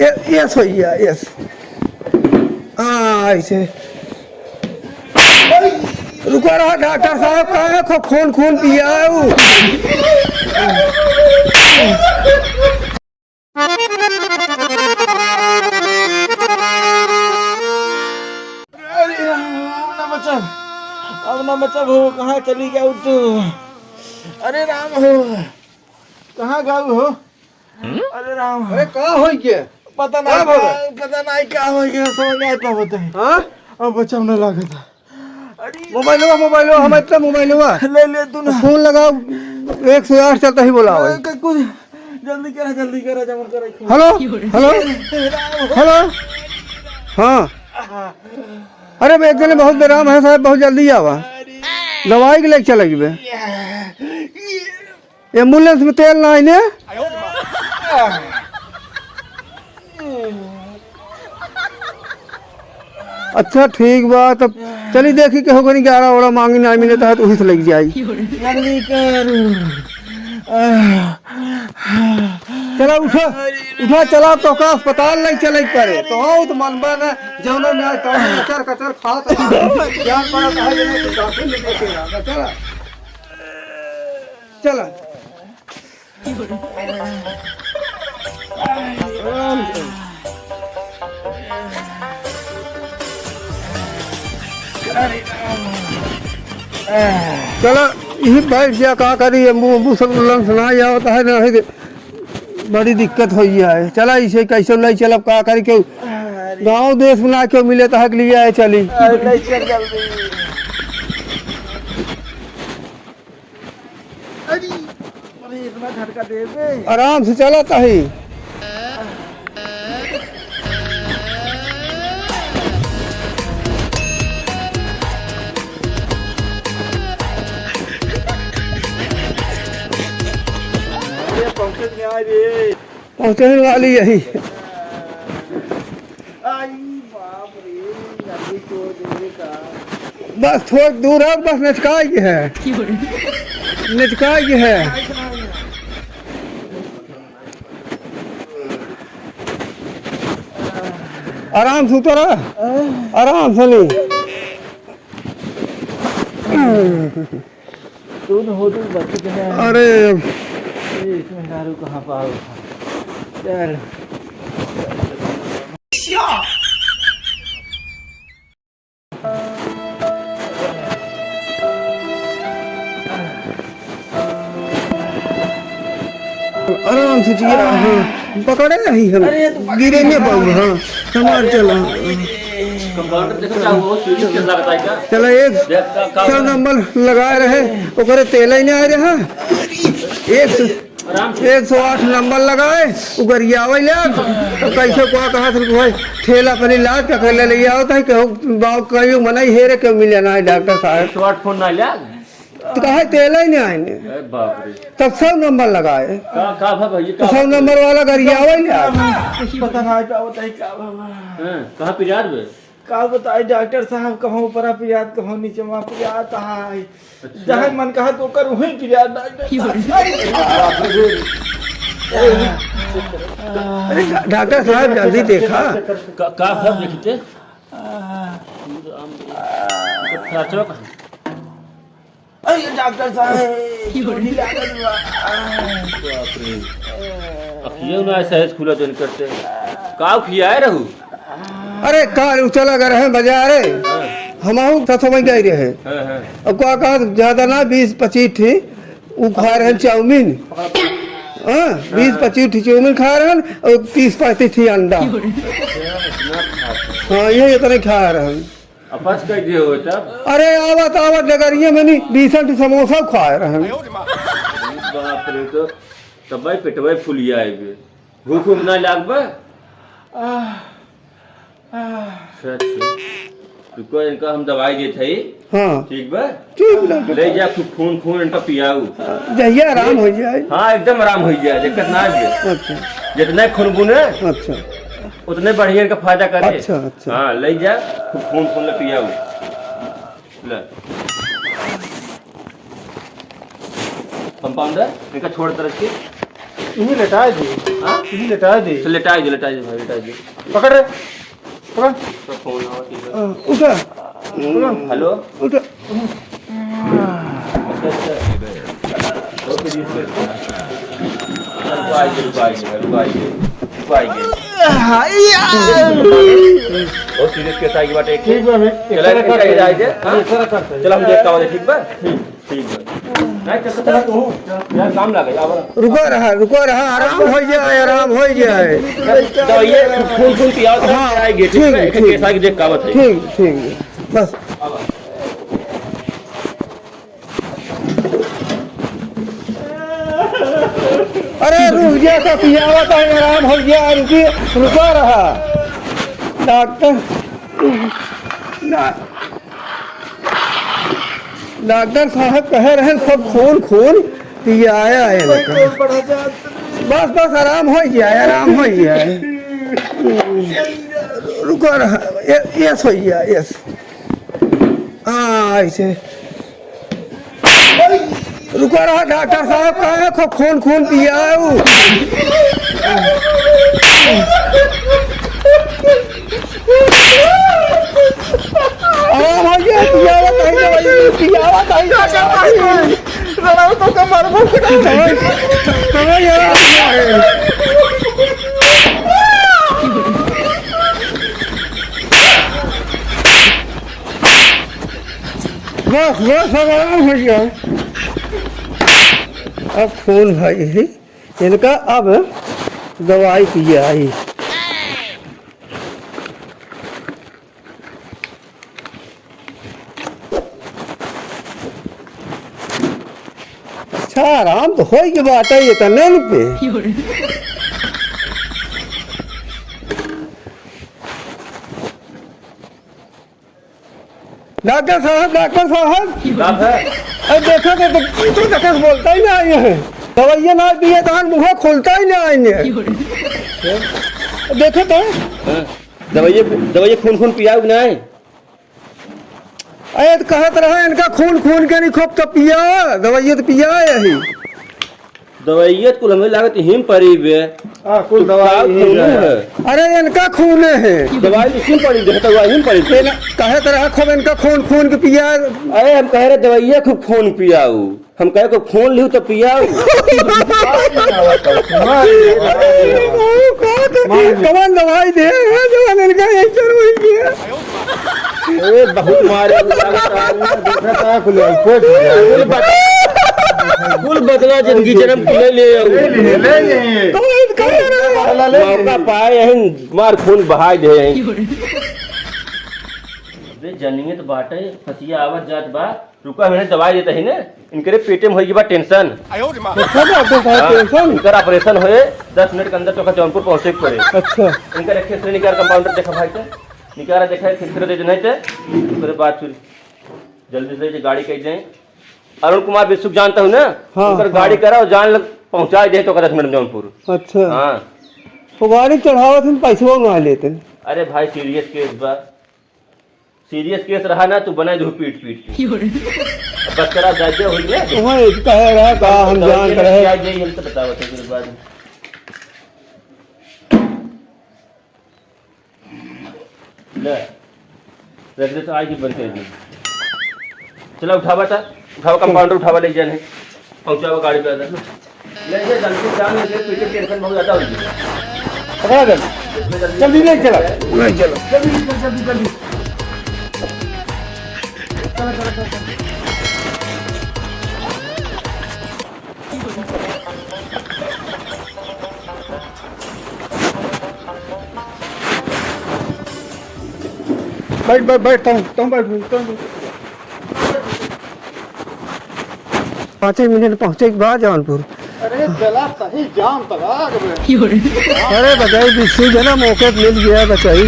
Yes भैया yes. हाँ ऐसे रुको रहा डॉक्टर साहब कहाँ को खून खून पिया है वो। अब ना बचा हो कहाँ चली गया तू। अरे राम हो कहाँ गाऊ हो। अरे राम अरे कहाँ हो गया पता नहीं क्या हो गया समझ नहीं आता होता है। हाँ अब बचाव न लगा था। अरे मोबाइल हमारे इतना मोबाइल ले तू ना फोन लगाओ 108 चलता ही बोला भाई। कुछ जल्दी करा जमन करा। हेलो हेलो हेलो हाँ अरे मैं एक दिन बहुत बेराम है साहब बहुत जल्दी आवा दवाई के लेके चले गए एम्बुलेंस में तेल ना आईने। अच्छा ठीक बा तब चली देखी के होगा नहीं 11 ओड़ा मांगी ना मिले तो वही से लग जाए। जल्दी कर चला उठा चला तो का अस्पताल नहीं चले करे तो आओ तो मनबा ना जौना में आज कचर कचर खा तो जान पड़ा तो है नहीं तो डॉक्टर लेके चला चला चला आराम से। चलो यही बैठ जा कहाँ करी अम्बू सब सुना जा होता है ना बड़ी दिक्कत हो है। चला इसे कैसे नहीं चलब कहाँ करी क्यों गाँव देश बना क्यों मिले तो हक लिया है चली इतना झटका दे दे आराम से चला ही। पहुँचने वाली यही बस थोड़ा दूर है बस नचकाई है नचकाई है। आराम से उतरा आराम से नहीं तू न हो तू बच्चे अरे इसमें दारू कहाँ पाओ चल आराम से जिया हाँ पकड़े नहीं हम गिरे नहीं पाऊंगा हाँ हमार चला कंपाउंडर देखो क्या हुआ स्विच कैसा लगता है क्या चला एक सब नंबर लगाए रहे ओकरे तेल ही नहीं आ रहा 108 नंबर लगाए उगरिया ले कैसे को कहा भाई ठेला पर लाद का खेले ले आओ था कहीं मना हेरे क्यों मिले ना डॉक्टर साहब स्मार्टफोन ना लिया तो कहा तेल ही नहीं आएंगे बाप रे तब सब नंबर लगाए का भाई तो सब नंबर वाला गरिया पता ना क्या होता है क्या कहाँ पिजाज में का बताए डॉक्टर साहब कहाँ ऊपर पियाद कहाँ नीचे वहाँ पियाद है जहाँ मन कहा तो कर वहीं पियाद डॉक्टर साहब जल्दी देखा का सब देखते डॉक्टर साहब ये ना सहज खुला तो नहीं करते का खिया है रहू अरे कार चला कर रहे बाजार हम तो समझ गए रहे अब क्या कहा ज्यादा ना 20-25 थी वो खा रहे चाउमीन 20-25 थी चाउमीन खा रहे और 30-35 थी अंडा हाँ ये इतने खा रहे हैं अपस कर दिए हो तब अरे आवत डगरिया में नहीं 20 समोसा खा रहे हैं बाप रे तो तब भाई पेटवा फुलिया है भूख उख ना लागबा रुको इनका हम दवाई देते ही हाँ ठीक बा ठीक ले जा खून इनका पियाऊ जहिया आराम हो जाए हाँ एकदम आराम हो जाए दिक्कत ना है अच्छा जितने खून बुने अच्छा उतने बढ़िया इनका फायदा करे अच्छा हाँ ले जा खून ले पियाऊ ले कंपाउंडर इनका छोड़ तरफ की यही लेटा दे, हाँ यही लेटा दे। तो लेटाई दे भाई लेटाई दे। पकड़ रे, पकड़। तो फोन आओ ठीक है। उठा हेलो उठा। अच्छा ओके जी सर। रुक आइए। बहुत सीरियस केस आएगी बात एक ठीक बा बे, चला एक्सरे कर दे। आई जे हां एक्सरे करते। चल हम देखता हूं ठीक बा ठीक बा नहीं चल तू यार काम लगे आवा रुको रहा आराम हो जाए। दवाइयां खून पियाओ तो हाँ, आएगी ठीक ठीक है, है ठीक। केस आएगी देख कावत है ठीक बस। अरे रुक जा तो पियावा तो आराम हो गया। रुका रहा डॉक्टर साहब कह रहे हैं सब खून पियाया है इनका। बस आराम हो गया। रुको रहा यस हो गया यस। हाँ ऐसे रुको रहा डॉक्टर साहब कहे खूब खून पिया आराम हो गया। पियावा तो कमर बस आराम हो गया। अब खून भाई है इनका। अब दवाई पिया आई। अच्छा आराम तो हो गई बात है ये तने पे। डॉक्टर साहब बात है अरे देखो तो डॉक्टर बोलता ही ना है। दवाइयाँ ना दिए तो मुँह खुलता ही ना आएंगे। देखो तो दवाइयां खून पियाओ कि नहीं अरे तो कहत रहा इनका खून के नहीं खूब तो पिया दवाइयाँ तो पिया यही। दवाइयां कुल हमें लागत हिम पड़ी बे कुल दवाई है अरे इनका खून है दवाई तो हिम पड़ी देखता हुआ हिम पड़ी कहत रहा खूब इनका खून के पिया। अरे हम कह रहे दवाइयां खूब खून पियाऊ हम कहे को खून लियो तो पियाऊ कमान दवाई दे जवान इनका ऐसा हो गया। अरे बहुत मारे कुल बदला जिंदगी जन्म ले ले मौका पाए हैं मार खून बहाय दे जनिए तो बाटे फसिया आवत जात बा रुका मैंने दवाई देता ही ना इनके पेटे में होगी बा टेंशन इनका ऑपरेशन होए 10 मिनट के अंदर तो जौनपुर पहुंचे के पड़े। अच्छा इनका रखे से निकाल कंपाउंडर देखा भाई तो निकाला देखा फिर दे नहीं थे फिर बाद फिर जल्दी से गाड़ी कह जाए अरुण कुमार विश्व जानता हूँ ना उनकर गाड़ी करा और जान पहुंचा दे तो 10 मिनट जौनपुर। अच्छा हाँ तो गाड़ी चढ़ावा थे पैसा ना लेते। अरे भाई सीरियस केस बा सीरियस केस रहा ना तू बनाए दो पीट के बस करा जाए हुई ना वही कह रहा का हम जान रहे क्या जाए हम तो बताओ फिर बाद ले रख दे तो आज ही बनते हैं चलो उठावा कंपाउंडर उठावा ले जाने पहुंचावा गाड़ी पे ले जा जल्दी जान ले पीछे टेंशन बहुत ज्यादा होगी पकड़ा कर जल्दी ले चला जल्दी बैठ 5 मिनट पहुंचे के बाद जौनपुर। अरे चला सही जाम तक आ गए। अरे बचाई विश्व जना मौके मिल गया बचाई।